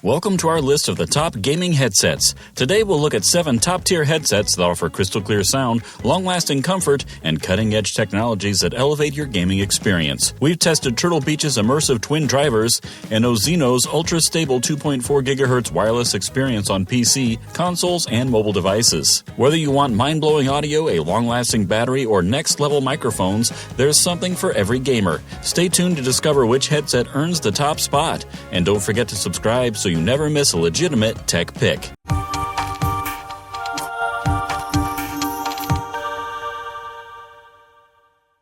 Welcome to our list of the top gaming headsets. Today we'll look at 7 top-tier headsets that offer crystal clear sound, long-lasting comfort, and cutting-edge technologies that elevate your gaming experience. We've tested Turtle Beach's immersive twin drivers and Ozeno's ultra-stable 2.4 GHz wireless experience on PC, consoles, and mobile devices. Whether you want mind-blowing audio, a long-lasting battery, or next-level microphones, there's something for every gamer. Stay tuned to discover which headset earns the top spot. And don't forget to subscribe so you never miss a legitimate tech pick.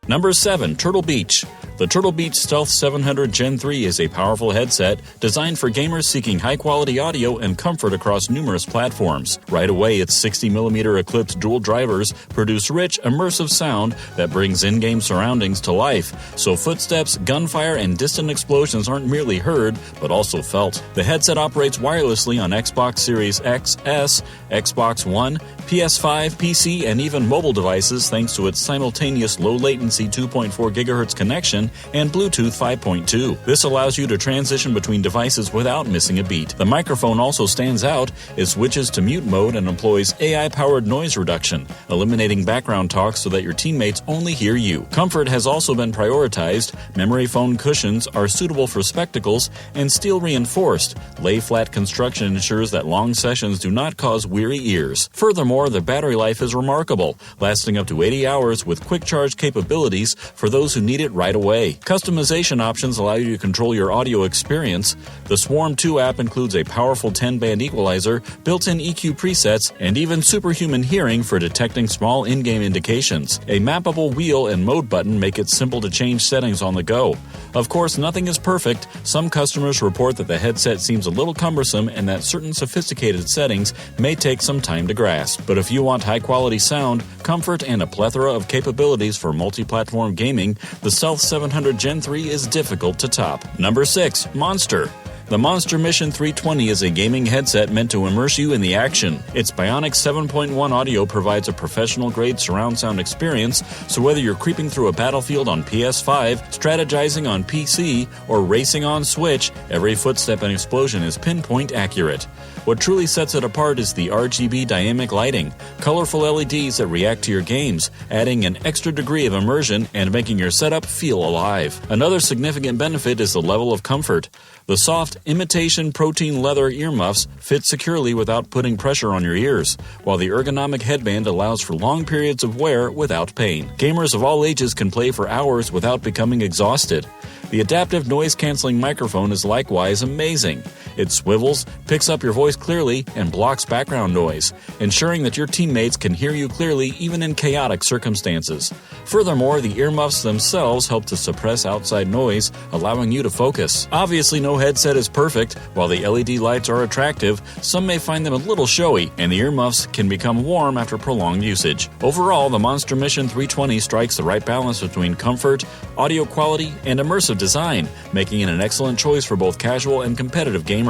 Number 7. Turtle Beach. The Turtle Beach Stealth 700 Gen 3 is a powerful headset designed for gamers seeking high-quality audio and comfort across numerous platforms. Right away, its 60mm Eclipse dual drivers produce rich, immersive sound that brings in-game surroundings to life, so footsteps, gunfire, and distant explosions aren't merely heard, but also felt. The headset operates wirelessly on Xbox Series X, S, Xbox One, PS5, PC, and even mobile devices thanks to its simultaneous low-latency 2.4 GHz connection and Bluetooth 5.2. This allows you to transition between devices without missing a beat. The microphone also stands out. It switches to mute mode and employs AI-powered noise reduction, eliminating background talk so that your teammates only hear you. Comfort has also been prioritized. Memory foam cushions are suitable for spectacles and steel reinforced. Lay-flat construction ensures that long sessions do not cause weary ears. Furthermore, the battery life is remarkable, lasting up to 80 hours with quick charge capabilities for those who need it right away. Customization options allow you to control your audio experience. The Swarm 2 app includes a powerful 10-band equalizer, built-in EQ presets, and even superhuman hearing for detecting small in-game indications. A mappable wheel and mode button make it simple to change settings on the go. Of course, nothing is perfect. Some customers report that the headset seems a little cumbersome and that certain sophisticated settings may take some time to grasp. But if you want high-quality sound, comfort, and a plethora of capabilities for multi-platform gaming, the Stealth 700 Gen 3 is difficult to top. Number 6. Monster. The Monster Mission 320 is a gaming headset meant to immerse you in the action. Its Bionic 7.1 audio provides a professional-grade surround sound experience, so whether you're creeping through a battlefield on PS5, strategizing on PC, or racing on Switch, every footstep and explosion is pinpoint accurate. What truly sets it apart is the RGB dynamic lighting, colorful LEDs that react to your games, adding an extra degree of immersion and making your setup feel alive. Another significant benefit is the level of comfort. The soft, imitation protein leather earmuffs fit securely without putting pressure on your ears, while the ergonomic headband allows for long periods of wear without pain. Gamers of all ages can play for hours without becoming exhausted. The adaptive noise-canceling microphone is likewise amazing. It swivels, picks up your voice clearly, and blocks background noise, ensuring that your teammates can hear you clearly even in chaotic circumstances. Furthermore, the earmuffs themselves help to suppress outside noise, allowing you to focus. Obviously, no headset is perfect. While the LED lights are attractive, some may find them a little showy, and the earmuffs can become warm after prolonged usage. Overall, the Monster Mission 320 strikes the right balance between comfort, audio quality, and immersive design, making it an excellent choice for both casual and competitive gamers.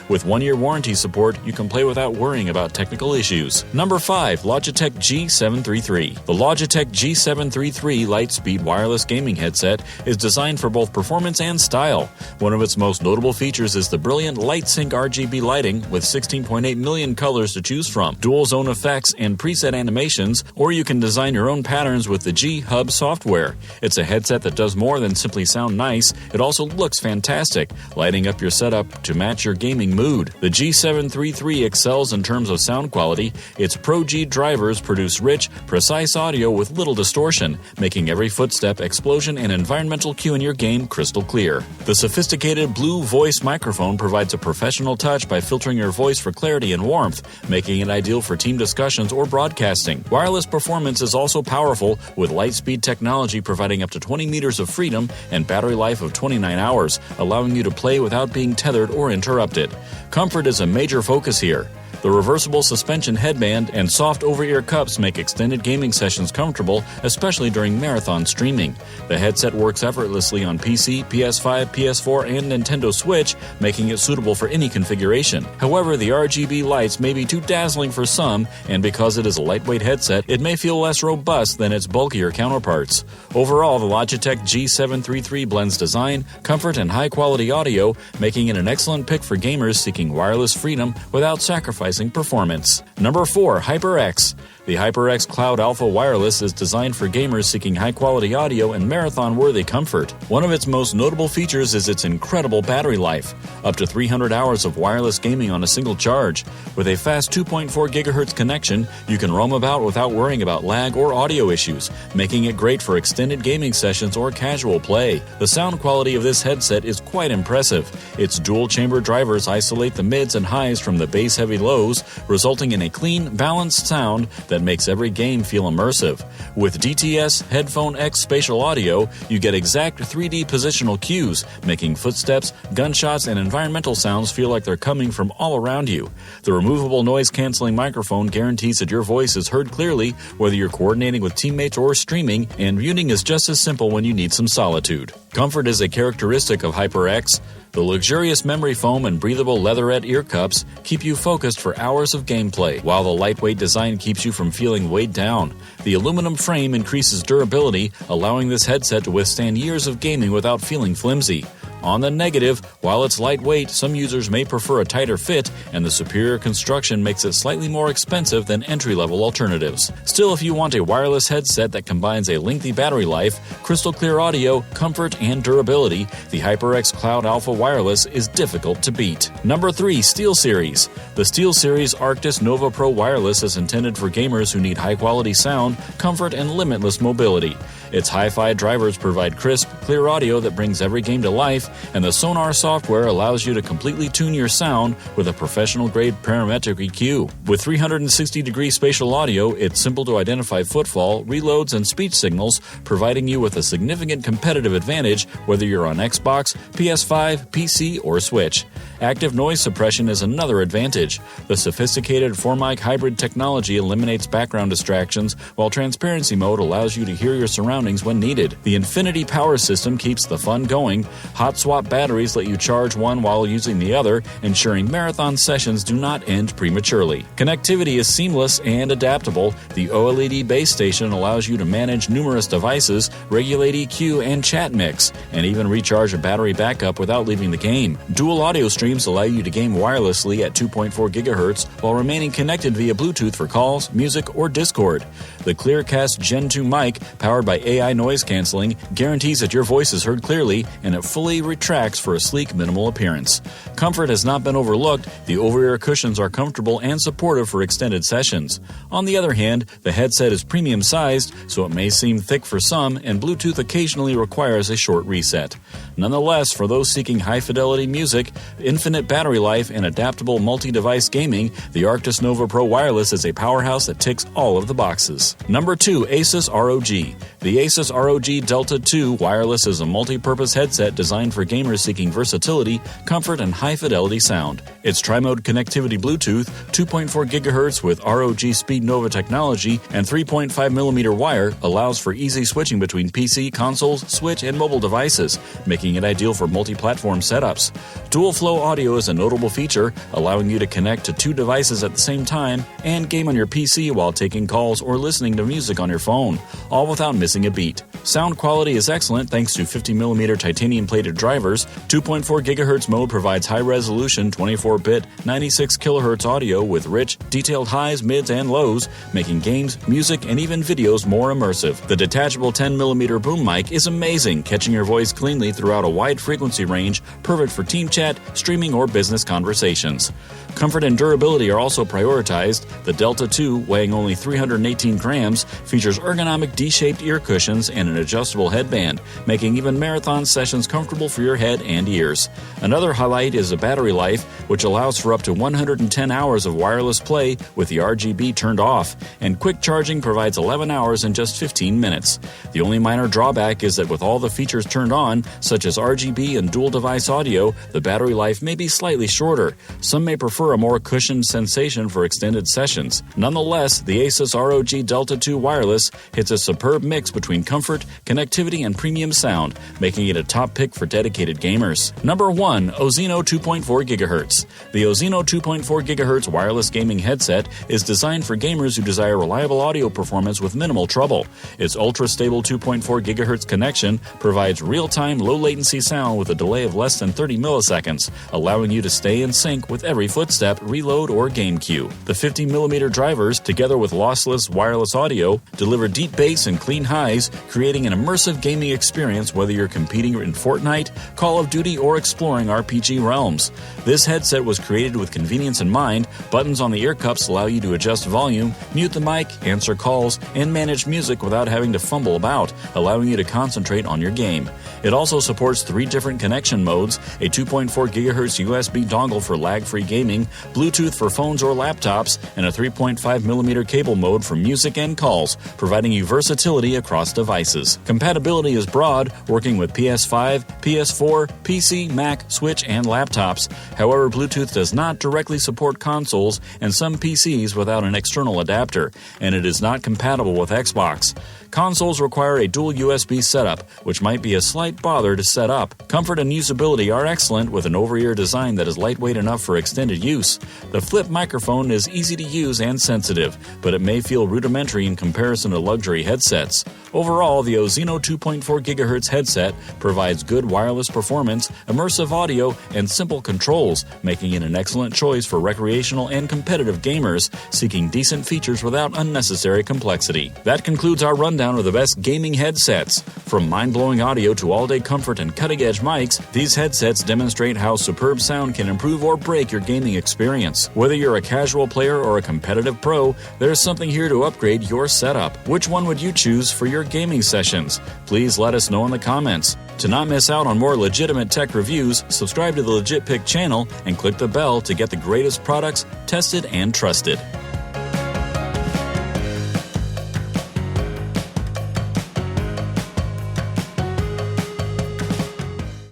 With 1-year warranty support, you can play without worrying about technical issues. Number 5. Logitech G733. The Logitech G733 Lightspeed wireless gaming headset is designed for both performance and style. One of its most notable features is the brilliant LightSync RGB lighting with 16.8 million colors to choose from, dual zone effects, and preset animations, or you can design your own patterns with the G Hub software. It's a headset that does more than simply sound nice. It also looks fantastic, lighting up your setup to match your gaming mood. The G733 excels in terms of sound quality. Its Pro G drivers produce rich, precise audio with little distortion, making every footstep, explosion, and environmental cue in your game crystal clear. The sophisticated Blue Voice microphone provides a professional touch by filtering your voice for clarity and warmth, making it ideal for team discussions or broadcasting. Wireless performance is also powerful, with Lightspeed technology providing up to 20 meters of freedom and battery life of 29 hours, allowing you to play without being tethered or interrupted. Comfort is a major focus here. The reversible suspension headband and soft over-ear cups make extended gaming sessions comfortable, especially during marathon streaming. The headset works effortlessly on PC, PS5, PS4, and Nintendo Switch, making it suitable for any configuration. However, the RGB lights may be too dazzling for some, and because it is a lightweight headset, it may feel less robust than its bulkier counterparts. Overall, the Logitech G733 blends design, comfort, and high-quality audio, making it an excellent pick for gamers seeking wireless freedom without sacrificing performance. Number 4. HyperX. The HyperX Cloud Alpha Wireless is designed for gamers seeking high-quality audio and marathon-worthy comfort. One of its most notable features is its incredible battery life, up to 300 hours of wireless gaming on a single charge. With a fast 2.4 GHz connection, you can roam about without worrying about lag or audio issues, making it great for extended gaming sessions or casual play. The sound quality of this headset is quite impressive. Its dual-chamber drivers isolate the mids and highs from the bass-heavy lows, resulting in a clean, balanced sound that makes every game feel immersive. With DTS Headphone X spatial audio, you get exact 3D positional cues, making footsteps, gunshots, and environmental sounds feel like they're coming from all around you. The removable noise-canceling microphone guarantees that your voice is heard clearly, whether you're coordinating with teammates or streaming, and muting is just as simple when you need some solitude. Comfort is a characteristic of HyperX. The luxurious memory foam and breathable leatherette ear cups keep you focused for hours of gameplay, while the lightweight design keeps you from feeling weighed down. The aluminum frame increases durability, allowing this headset to withstand years of gaming without feeling flimsy. On the negative, while it's lightweight, some users may prefer a tighter fit, and the superior construction makes it slightly more expensive than entry-level alternatives. Still, if you want a wireless headset that combines a lengthy battery life, crystal clear audio, comfort, and durability, the HyperX Cloud Alpha Wireless is difficult to beat. Number 3. SteelSeries. The SteelSeries Arctis Nova Pro Wireless is intended for gamers who need high-quality sound, comfort, and limitless mobility. Its hi-fi drivers provide crisp, clear audio that brings every game to life, and the Sonar software allows you to completely tune your sound with a professional-grade parametric EQ. With 360-degree spatial audio, it's simple to identify footfall, reloads, and speech signals, providing you with a significant competitive advantage whether you're on Xbox, PS5, PC, or Switch. Active noise suppression is another advantage. The sophisticated 4-mic hybrid technology eliminates background distractions, while transparency mode allows you to hear your surroundings when needed. The Infinity Power System keeps the fun going. Hot swap batteries let you charge one while using the other, ensuring marathon sessions do not end prematurely. Connectivity is seamless and adaptable. The OLED base station allows you to manage numerous devices, regulate EQ and chat mix, and even recharge a battery backup without leaving the game. Dual audio streams allow you to game wirelessly at 2.4 GHz while remaining connected via Bluetooth for calls, music, or Discord. The Clearcast Gen 2 mic, powered by AI noise canceling, guarantees that your voice is heard clearly, and it fully retracts for a sleek, minimal appearance. Comfort has not been overlooked. The over-ear cushions are comfortable and supportive for extended sessions. On the other hand, the headset is premium-sized, so it may seem thick for some, and Bluetooth occasionally requires a short reset. Nonetheless, for those seeking high-fidelity music, infinite battery life, and adaptable multi-device gaming, the Arctis Nova Pro Wireless is a powerhouse that ticks all of the boxes. Number 2. Asus ROG. The Asus ROG Delta 2 Wireless is a multi-purpose headset designed for gamers seeking versatility, comfort, and high-fidelity sound. Its tri-mode connectivity Bluetooth, 2.4 GHz with ROG Speed Nova technology, and 3.5mm wire allows for easy switching between PC, consoles, Switch, and mobile devices, making it ideal for multi-platform setups. Dual flow audio is a notable feature, allowing you to connect to two devices at the same time and game on your PC while taking calls or listening to music on your phone, all without missing a beat. Sound quality is excellent thanks to 50mm titanium-plated drivers. 2.4 GHz mode provides high-resolution 24-bit 96 kHz audio with rich, detailed highs, mids, and lows, making games, music, and even videos more immersive. The detachable 10mm boom mic is amazing, catching your voice cleanly throughout a wide frequency range, perfect for team chat, streaming, or business conversations. Comfort and durability are also prioritized. The Delta 2, weighing only 318 grams, features ergonomic D-shaped ear cushions and an adjustable headband, making even marathon sessions comfortable for your head and ears. Another highlight is the battery life, which allows for up to 110 hours of wireless play with the RGB turned off, and quick charging provides 11 hours in just 15 minutes. The only minor drawback is that with all the features turned on, such as RGB and dual device audio, the battery life life may be slightly shorter. Some may prefer a more cushioned sensation for extended sessions. Nonetheless, the Asus ROG Delta 2 Wireless hits a superb mix between comfort, connectivity, and premium sound, making it a top pick for dedicated gamers. Number 1. Ozino 2.4 GHz. The Ozino 2.4 GHz wireless gaming headset is designed for gamers who desire reliable audio performance with minimal trouble. Its ultra-stable 2.4 GHz connection provides real-time, low-latency sound with a delay of less than 30 milliseconds, allowing you to stay in sync with every footstep, reload, or game cue. The 50mm drivers, together with lossless wireless audio, deliver deep bass and clean highs, creating an immersive gaming experience whether you're competing in Fortnite, Call of Duty, or exploring RPG realms. This headset was created with convenience in mind. Buttons on the ear cups allow you to adjust volume, mute the mic, answer calls, and manage music without having to fumble about, allowing you to concentrate on your game. It also supports 3 different connection modes: a 2.4 GHz USB dongle for lag-free gaming, Bluetooth for phones or laptops, and a 3.5mm cable mode for music and calls, providing you versatility across devices. Compatibility is broad, working with PS5, PS4, PC, Mac, Switch, and laptops. However, Bluetooth does not directly support consoles and some PCs without an external adapter, and it is not compatible with Xbox. Consoles require a dual USB setup, which might be a slight bother to set up. Comfort and usability are excellent with an over-ear design that is lightweight enough for extended use. The flip microphone is easy to use and sensitive, but it may feel rudimentary in comparison to luxury headsets. Overall, the Ozino 2.4 GHz headset provides good wireless performance, immersive audio, and simple controls, making it an excellent choice for recreational and competitive gamers seeking decent features without unnecessary complexity. That concludes our rundown of the best gaming headsets. From mind-blowing audio to all-day comfort and cutting-edge mics, these headsets demonstrate how superb sound can improve or break your gaming experience. Whether you're a casual player or a competitive pro, there's something here to upgrade your setup. Which one would you choose for your gaming sessions? Please let us know in the comments. To not miss out on more legitimate tech reviews, subscribe to the Legit Pick channel and click the bell to get the greatest products tested and trusted.